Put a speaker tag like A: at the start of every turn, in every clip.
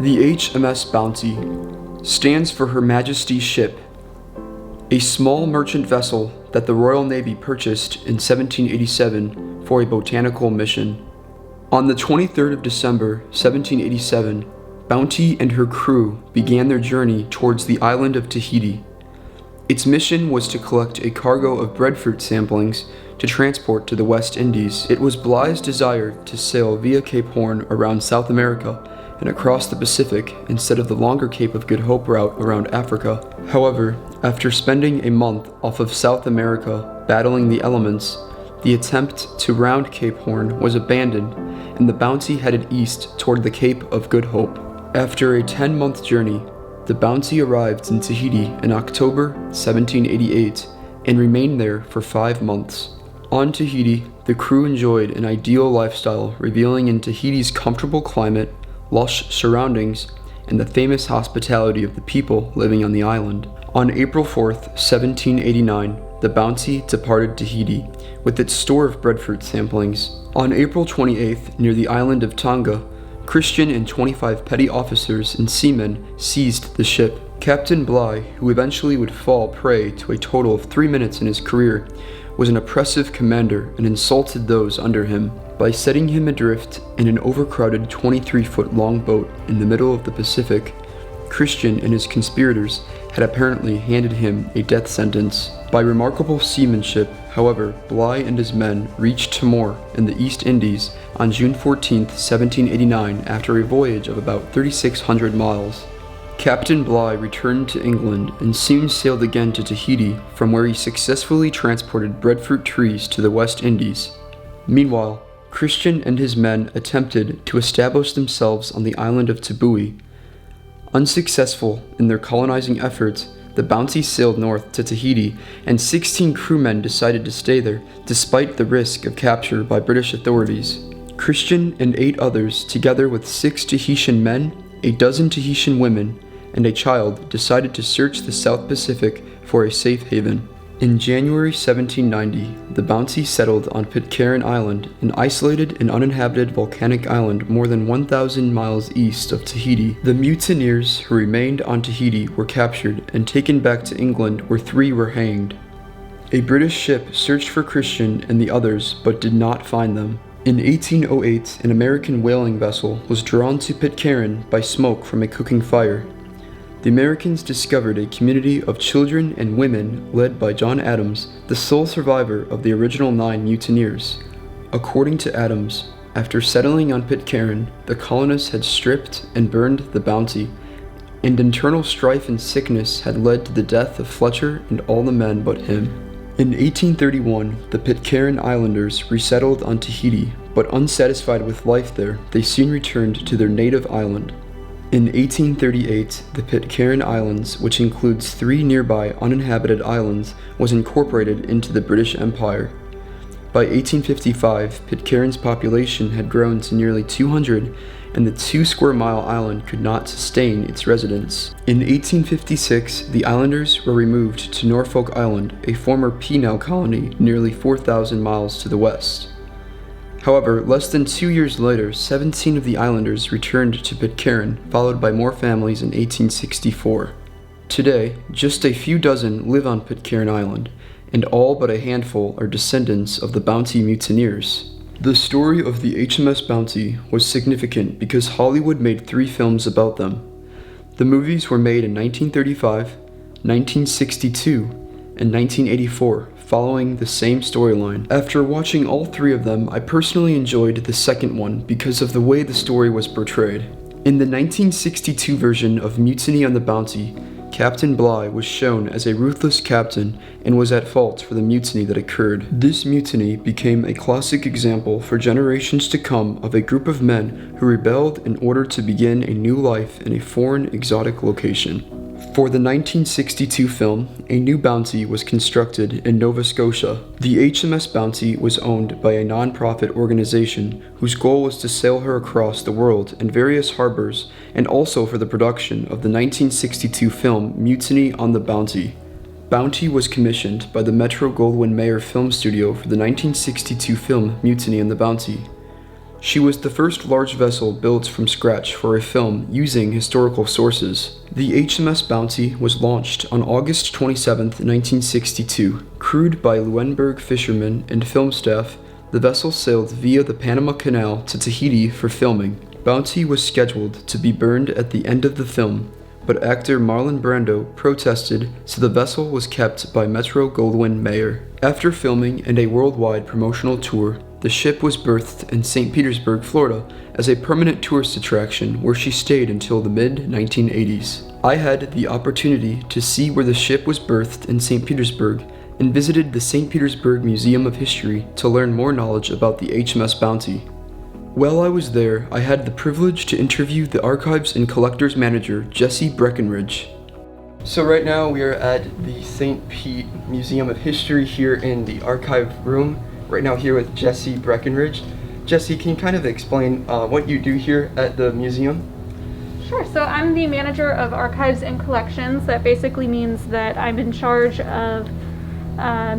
A: The HMS Bounty stands for Her Majesty's Ship, a small merchant vessel that the Royal Navy purchased in 1787 for a botanical mission. On the 23rd of December, 1787, Bounty and her crew began their journey towards the island of Tahiti. Its mission was to collect a cargo of breadfruit samplings to transport to the West Indies. It was Bligh's desire to sail via Cape Horn around South America and across the Pacific instead of the longer Cape of Good Hope route around Africa. However, after spending a month off of South America battling the elements, the attempt to round Cape Horn was abandoned and the Bounty headed east toward the Cape of Good Hope. After a 10-month journey, the Bounty arrived in Tahiti in October 1788 and remained there for 5 months. On Tahiti, the crew enjoyed an ideal lifestyle, reveling in Tahiti's comfortable climate, lush surroundings, and the famous hospitality of the people living on the island. On April 4th, 1789, the Bounty departed Tahiti with its store of breadfruit samplings. On April 28th, near the island of Tonga, Christian and 25 petty officers and seamen seized the ship. Captain Bligh, who eventually would fall prey to a total of 3 minutes in his career, was an oppressive commander and insulted those under him by setting him adrift in an overcrowded 23-foot-long boat in the middle of the Pacific. Christian and his conspirators had apparently handed him a death sentence. By remarkable seamanship, however, Bligh and his men reached Timor in the East Indies on June 14, 1789, after a voyage of about 3,600 miles. Captain Bligh returned to England and soon sailed again to Tahiti, from where he successfully transported breadfruit trees to the West Indies. Meanwhile, Christian and his men attempted to establish themselves on the island of Tabui. Unsuccessful in their colonizing efforts, the Bounty sailed north to Tahiti, and 16 crewmen decided to stay there, despite the risk of capture by British authorities. Christian and 8 others, together with 6 Tahitian men, a dozen Tahitian women, and a child, decided to search the South Pacific for a safe haven. In January 1790, the Bounty settled on Pitcairn Island, an isolated and uninhabited volcanic island more than 1,000 miles east of Tahiti. The mutineers who remained on Tahiti were captured and taken back to England, where 3 were hanged. A British ship searched for Christian and the others but did not find them. In 1808, an American whaling vessel was drawn to Pitcairn by smoke from a cooking fire. The Americans discovered a community of children and women led by John Adams, the sole survivor of the original 9 mutineers. According to Adams, after settling on Pitcairn, the colonists had stripped and burned the Bounty, and internal strife and sickness had led to the death of Fletcher and all the men but him. In 1831, the Pitcairn Islanders resettled on Tahiti, but unsatisfied with life there, they soon returned to their native island. In 1838, the Pitcairn Islands, which includes 3 nearby uninhabited islands, was incorporated into the British Empire. By 1855, Pitcairn's population had grown to nearly 200, and the 2-square-mile island could not sustain its residents. In 1856, the islanders were removed to Norfolk Island, a former penal colony nearly 4,000 miles to the west. However, less than 2 years later, 17 of the islanders returned to Pitcairn, followed by more families in 1864. Today, just a few dozen live on Pitcairn Island, and all but a handful are descendants of the Bounty mutineers. The story of the HMS Bounty was significant because Hollywood made 3 films about them. The movies were made in 1935, 1962, and 1984, following the same storyline. After watching all 3 of them, I personally enjoyed the second one because of the way the story was portrayed. In the 1962 version of Mutiny on the Bounty, Captain Bligh was shown as a ruthless captain and was at fault for the mutiny that occurred. This mutiny became a classic example for generations to come of a group of men who rebelled in order to begin a new life in a foreign, exotic location. For the 1962 film, a new bounty was constructed in Nova Scotia. The HMS Bounty was owned by a non-profit organization whose goal was to sail her across the world in various harbors, and also for the production of the 1962 film Mutiny on the Bounty. Bounty was commissioned by the Metro-Goldwyn-Mayer Film Studio for the 1962 film Mutiny on the Bounty. She was the first large vessel built from scratch for a film using historical sources. The HMS Bounty was launched on August 27, 1962. Crewed by Lunenburg fishermen and film staff, the vessel sailed via the Panama Canal to Tahiti for filming. Bounty was scheduled to be burned at the end of the film, but actor Marlon Brando protested, so the vessel was kept by Metro-Goldwyn-Mayer. After filming and a worldwide promotional tour, the ship was berthed in St. Petersburg, Florida, as a permanent tourist attraction where she stayed until the mid-1980s. I had the opportunity to see where the ship was berthed in St. Petersburg and visited the St. Petersburg Museum of History to learn more knowledge about the HMS Bounty. While I was there, I had the privilege to interview the Archives and Collectors Manager, Jesse Breckenridge. So right now we are at the St. Pete Museum of History here in the archive room. Right now here with Jesse Breckenridge. Jesse, can you kind of explain what you do here at the museum?
B: Sure, so I'm the manager of archives and collections. That basically means that I'm in charge of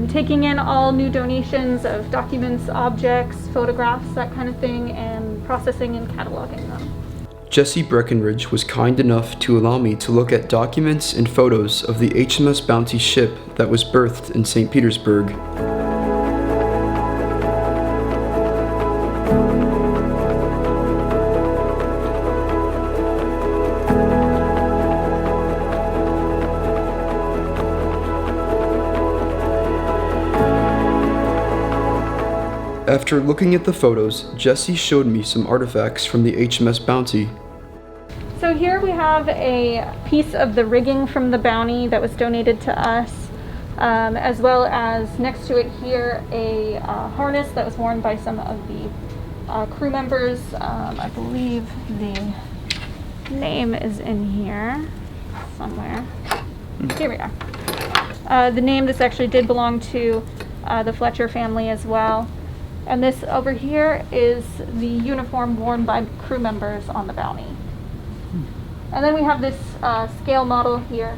B: taking in all new donations of documents, objects, photographs, that kind of thing, and processing and cataloging them.
A: Jesse Breckenridge was kind enough to allow me to look at documents and photos of the HMS Bounty ship that was berthed in St. Petersburg. After looking at the photos, Jesse showed me some artifacts from the HMS Bounty.
B: So here we have a piece of the rigging from the Bounty that was donated to us, as well as next to it here a harness that was worn by some of the crew members. I believe the name is in here somewhere. Here we are. The name, this actually did belong to the Fletcher family as well. And this over here is the uniform worn by crew members on the Bounty. And then we have this scale model here.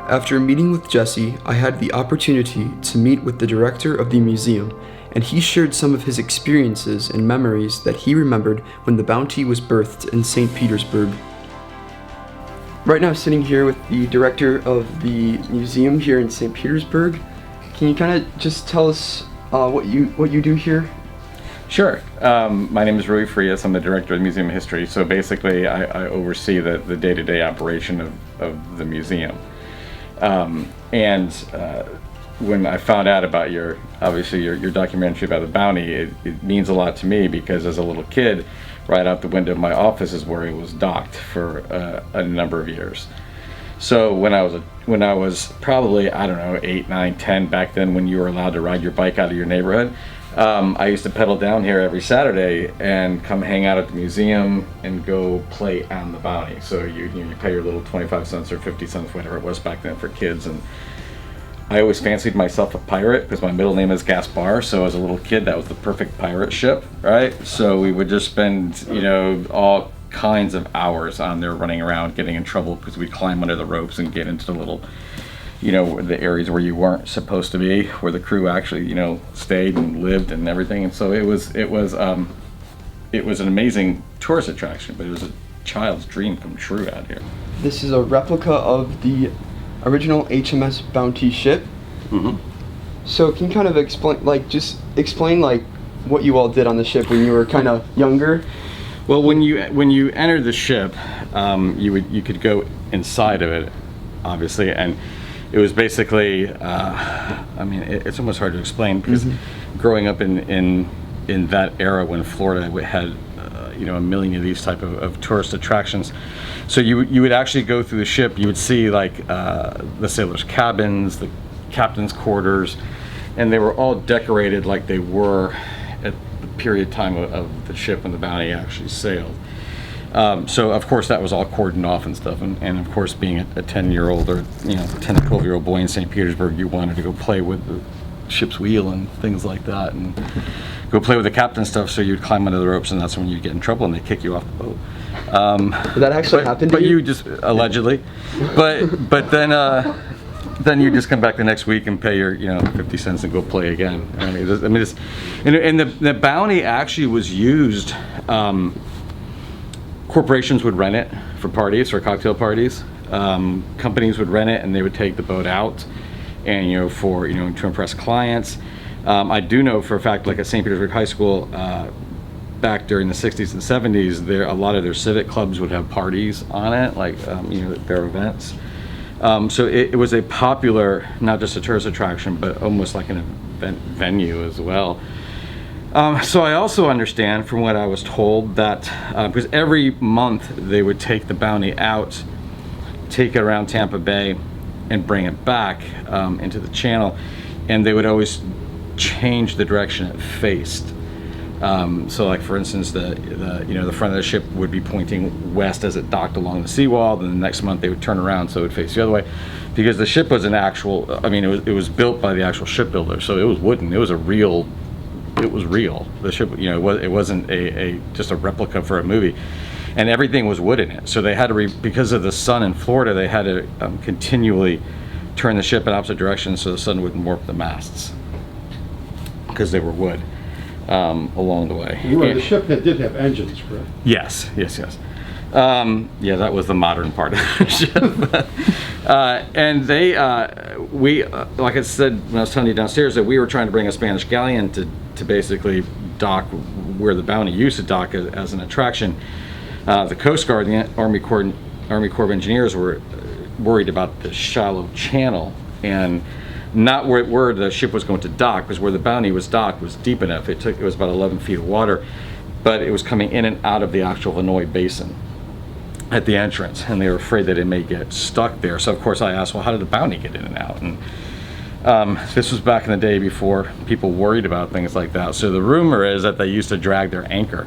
A: After meeting with Jesse, I had the opportunity to meet with the director of the museum, and he shared some of his experiences and memories that he remembered when the Bounty was berthed in St. Petersburg. Right now, sitting here with the director of the museum here in St. Petersburg. Can you kind of just tell us what you do here?
C: Sure. My name is Rui Frias. I'm the director of the Museum of History. So basically, I oversee the day-to-day operation of the museum. When I found out about your documentary about the Bounty, it means a lot to me because as a little kid, right out the window of my office is where it was docked for a number of years. So when I was probably, I don't know, 8, 9, 10 back then, when you were allowed to ride your bike out of your neighborhood, I used to pedal down here every Saturday and come hang out at the museum and go play on the Bounty. So you pay your little 25 cents or 50 cents, whatever it was back then for kids. And I always fancied myself a pirate because my middle name is Gaspar. So as a little kid, that was the perfect pirate ship, right? So we would just spend, all kinds of hours on there running around, getting in trouble because we'd climb under the ropes and get into the little, the areas where you weren't supposed to be, where the crew actually, stayed and lived and everything. And so it was an amazing tourist attraction, but it was a child's dream come true out here.
A: This is a replica of the original HMS Bounty ship.
C: Mm-hmm.
A: So can you kind of explain what you all did on the ship when you were kind of younger?
C: Well, when you entered the ship, you could go inside of it, obviously, and it was basically, it's almost hard to explain because growing up in that era when Florida had, a million of these type of tourist attractions. So you would actually go through the ship, you would see like the sailors' cabins, the captain's quarters, and they were all decorated like they were at the period time of the ship when the Bounty actually sailed. So of course that was all cordoned off and stuff, and of course being a 10-year-old or 10 to 12-year-old boy in St. Petersburg, you wanted to go play with the ship's wheel and things like that, and go play with the captain stuff. So you'd climb under the ropes, and that's when you get in trouble, and they kick you off the boat.
A: Did that actually happen to you?
C: But you just allegedly, but then you just come back the next week and pay your 50 cents and go play again. I mean, it's, and the bounty actually was used. Corporations would rent it for parties, for cocktail parties. Companies would rent it, and they would take the boat out, and to impress clients. I do know for a fact, like at St. Petersburg High School, back during the 60s and 70s, a lot of their civic clubs would have parties on it, like their events. So it was a popular, not just a tourist attraction, but almost like an event venue as well. So I also understand from what I was told that because every month they would take the bounty out, take it around Tampa Bay, and bring it back into the channel, and they would always change the direction it faced. So like for instance, the front of the ship would be pointing west as it docked along the seawall. Then the next month they would turn around so it would face the other way, because the ship was an actual. I mean, it was built by the actual shipbuilder, so it was wooden. It was real. The ship, it wasn't just a replica for a movie, and everything was wood in it. So they had to because of the sun in Florida, they had to continually turn the ship in opposite directions so the sun wouldn't warp the masts, because they were wood. Along the way.
D: The ship did have engines, correct?
C: Yes. Yeah, that was the modern part of the ship. And they, like I said when I was telling you downstairs, that we were trying to bring a Spanish galleon to basically dock where the Bounty used to dock as an attraction. The Coast Guard and the Army Corps of Engineers were worried about the shallow channel, and not where the ship was going to dock, because where the Bounty was docked was deep enough. It was about 11 feet of water, but it was coming in and out of the actual Vanoy Basin at the entrance, and they were afraid that it may get stuck there. So of course I asked, well, how did the Bounty get in and out? And this was back in the day before people worried about things like that. So the rumor is that they used to drag their anchor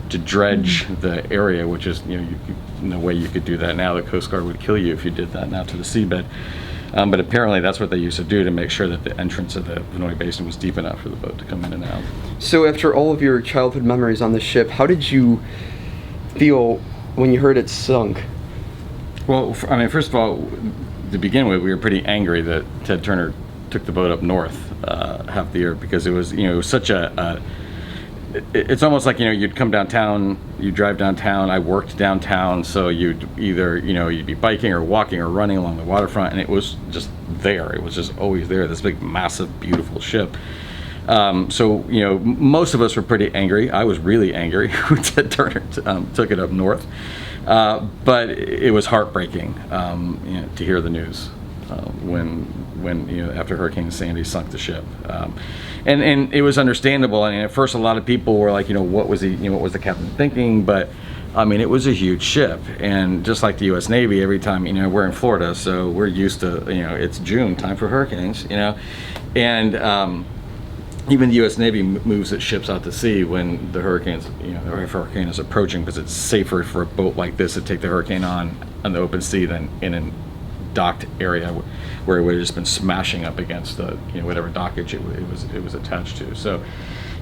C: to dredge the area, which is, no way you could do that now. The Coast Guard would kill you if you did that now to the seabed. But apparently that's what they used to do to make sure that the entrance of the Vanoy Basin was deep enough for the boat to come in and out.
A: So after all of your childhood memories on the ship, how did you feel when you heard it sunk?
C: Well, first of all, to begin with, we were pretty angry that Ted Turner took the boat up north half the year, because it was such it's almost like, you'd come downtown, you drive downtown. I worked downtown, so you'd either, you'd be biking or walking or running along the waterfront, and it was just there. It was just always there, this big, massive, beautiful ship. So, most of us were pretty angry. I was really angry when Ted Turner took it up north. But it was heartbreaking, to hear the news when after Hurricane Sandy sunk the ship. And it was understandable. And at first, a lot of people were like, what was the captain thinking? But it was a huge ship, and just like the U.S. Navy, every time, we're in Florida, so we're used to, it's June, time for hurricanes, and even the U.S. Navy moves its ships out to sea when the hurricanes, or if a hurricane is approaching, because it's safer for a boat like this to take the hurricane on the open sea than in a docked area where it would have just been smashing up against the, whatever dockage it was attached to. So,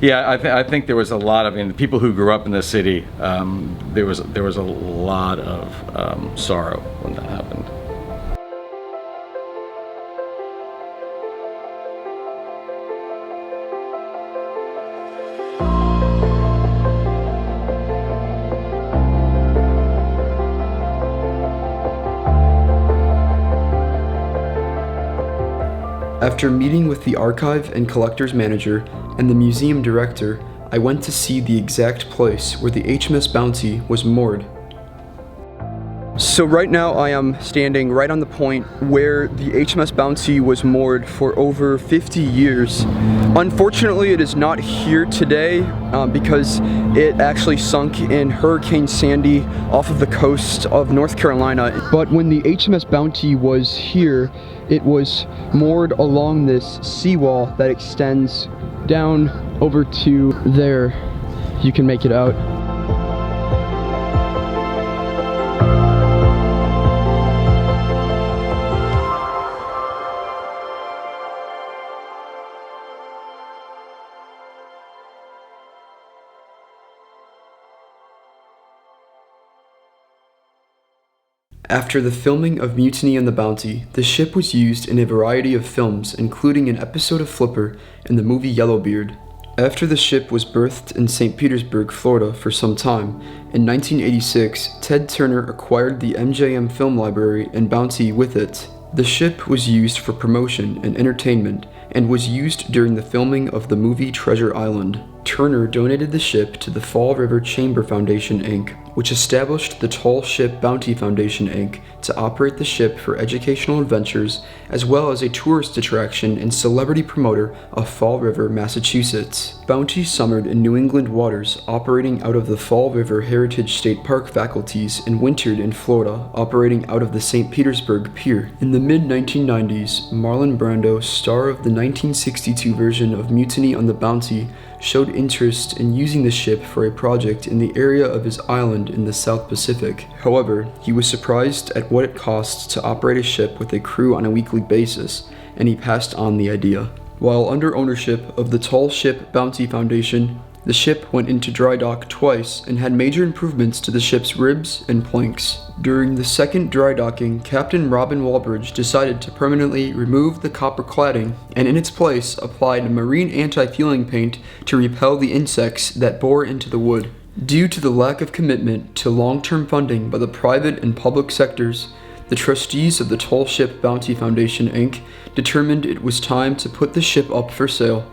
C: yeah, I think there was a lot of, the people who grew up in the city, there was a lot of sorrow when that happened.
A: After meeting with the archive and collector's manager and the museum director, I went to see the exact place where the HMS Bounty was moored. So right now I am standing right on the point where the HMS Bounty was moored for over 50 years. Unfortunately, it is not here today because it actually sunk in Hurricane Sandy off of the coast of North Carolina. But when the HMS Bounty was here, it was moored along this seawall that extends down over to there. You can make it out. After the filming of Mutiny on the Bounty, the ship was used in a variety of films, including an episode of Flipper and the movie Yellowbeard. After the ship was berthed in St. Petersburg, Florida for some time, in 1986, Ted Turner acquired the MGM Film Library and Bounty with it. The ship was used for promotion and entertainment and was used during the filming of the movie Treasure Island. Turner donated the ship to the Fall River Chamber Foundation, Inc., which established the Tall Ship Bounty Foundation, Inc., to operate the ship for educational adventures, as well as a tourist attraction and celebrity promoter of Fall River, Massachusetts. Bounty summered in New England waters, operating out of the Fall River Heritage State Park faculties, and wintered in Florida, operating out of the St. Petersburg Pier. In the mid-1990s, Marlon Brando, star of the 1962 version of Mutiny on the Bounty, showed interest in using the ship for a project in the area of his island in the South Pacific. However, he was surprised at what it costs to operate a ship with a crew on a weekly basis, and he passed on the idea. While under ownership of the Tall Ship Bounty Foundation, the ship went into dry dock twice and had major improvements to the ship's ribs and planks. During the second dry docking, Captain Robin Walbridge decided to permanently remove the copper cladding and in its place applied marine anti-fueling paint to repel the insects that bore into the wood. Due to the lack of commitment to long-term funding by the private and public sectors, the trustees of the Tall Ship Bounty Foundation, Inc. determined it was time to put the ship up for sale.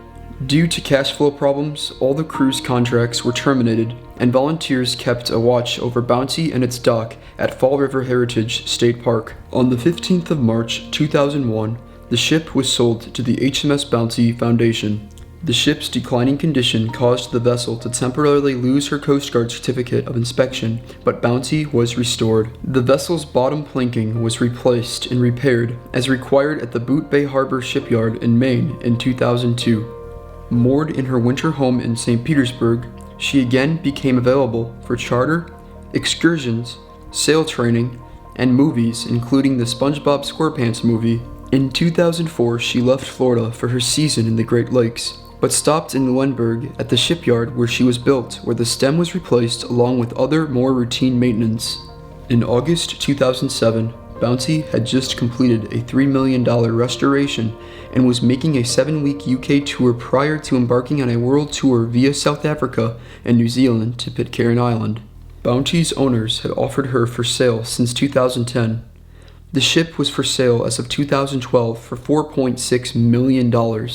A: Due to cash flow problems, all the crew's contracts were terminated, and volunteers kept a watch over Bounty and its dock at Fall River Heritage State Park. On the 15th of March 2001, the ship was sold to the HMS Bounty Foundation. The ship's declining condition caused the vessel to temporarily lose her Coast Guard certificate of inspection, but Bounty was restored. The vessel's bottom planking was replaced and repaired as required at the Boot Bay Harbor Shipyard in Maine in 2002. Moored in her winter home in St. Petersburg, she again became available for charter, excursions, sail training, and movies, including the SpongeBob SquarePants movie. In 2004, she left Florida for her season in the Great Lakes, but stopped in Lindbergh at the shipyard where she was built, where the stem was replaced along with other more routine maintenance. In August 2007, Bounty had just completed a $3 million restoration and was making a 7-week UK tour prior to embarking on a world tour via South Africa and New Zealand to Pitcairn Island. Bounty's owners had offered her for sale since 2010. The ship was for sale as of 2012 for $4.6 million.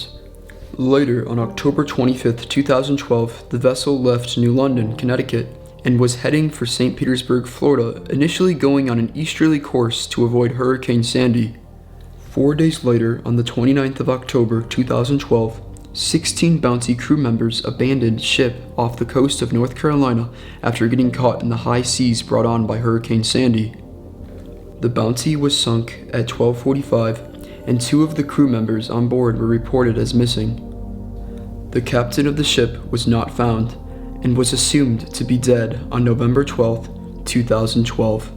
A: Later, on October 25, 2012, the vessel left New London, Connecticut, and was heading for St. Petersburg, Florida, initially going on an easterly course to avoid Hurricane Sandy. 4 days later, on the 29th of October 2012, 16 Bounty crew members abandoned ship off the coast of North Carolina after getting caught in the high seas brought on by Hurricane Sandy. The Bounty was sunk at 12:45, and 2 of the crew members on board were reported as missing. The captain of the ship was not found, and was assumed to be dead on November 12, 2012.